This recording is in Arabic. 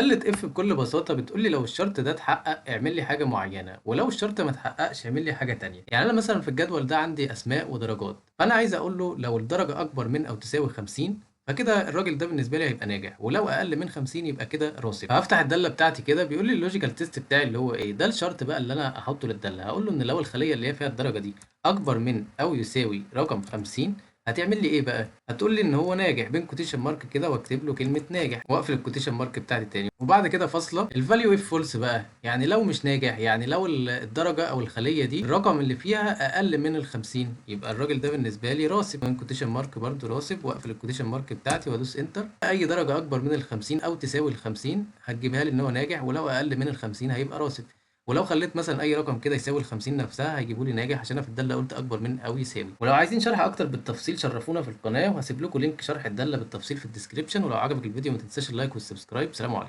دالة اف بكل بساطة بتقول لي لو الشرط ده اتحقق اعمل لي حاجة معينة، ولو الشرط ما اتحققش اعمل لي حاجة تانية. يعني انا مثلا في الجدول ده عندي اسماء ودرجات، فانا عايز اقول له لو الدرجة اكبر من او تساوي 50 فكده الراجل ده بالنسبة لي هيبقى ناجح، ولو اقل من 50 يبقى كده راسب. فهفتح الدالة بتاعتي كده، بيقول لي اللوجيكال تيست بتاعي اللي هو ايه ده الشرط بقى اللي انا احطه للدالة. هقول له ان لو الخلية اللي هي فيها الدرجة دي اكبر من او يساوي رقم 50 هتعمل لي ايه بقى؟ هتقول لي ان هو ناجح بين كوتيشن مارك كده، واكتب له كلمه ناجح واقفل الكوتيشن مارك بتاعتي تاني، وبعد كده فاصله. الفاليو اف فولس بقى يعني لو مش ناجح، يعني لو الدرجه او الخليه دي الرقم اللي فيها اقل من ال 50 يبقى الراجل ده بالنسبه لي راسب. بين كوتيشن مارك برضو راسب، واقفل الكوتيشن مارك بتاعتي وادوس انتر. اي درجه اكبر من ال 50 او تساوي ال 50 هتجيبها لي ان هو ناجح، ولو اقل من ال 50 هيبقى راسب. ولو خليت مثلا اي رقم كده يساوي ال 50 نفسها هيجيبوا لي ناجح، عشان انا في الداله قلت اكبر من او يساوي. ولو عايزين شرح اكتر بالتفصيل شرفونا في القناه، وهسيب لكم لينك شرح الداله بالتفصيل في الديسكريبشن. ولو عجبك الفيديو ما تنساش اللايك والسبسكرايب. سلام عليكم.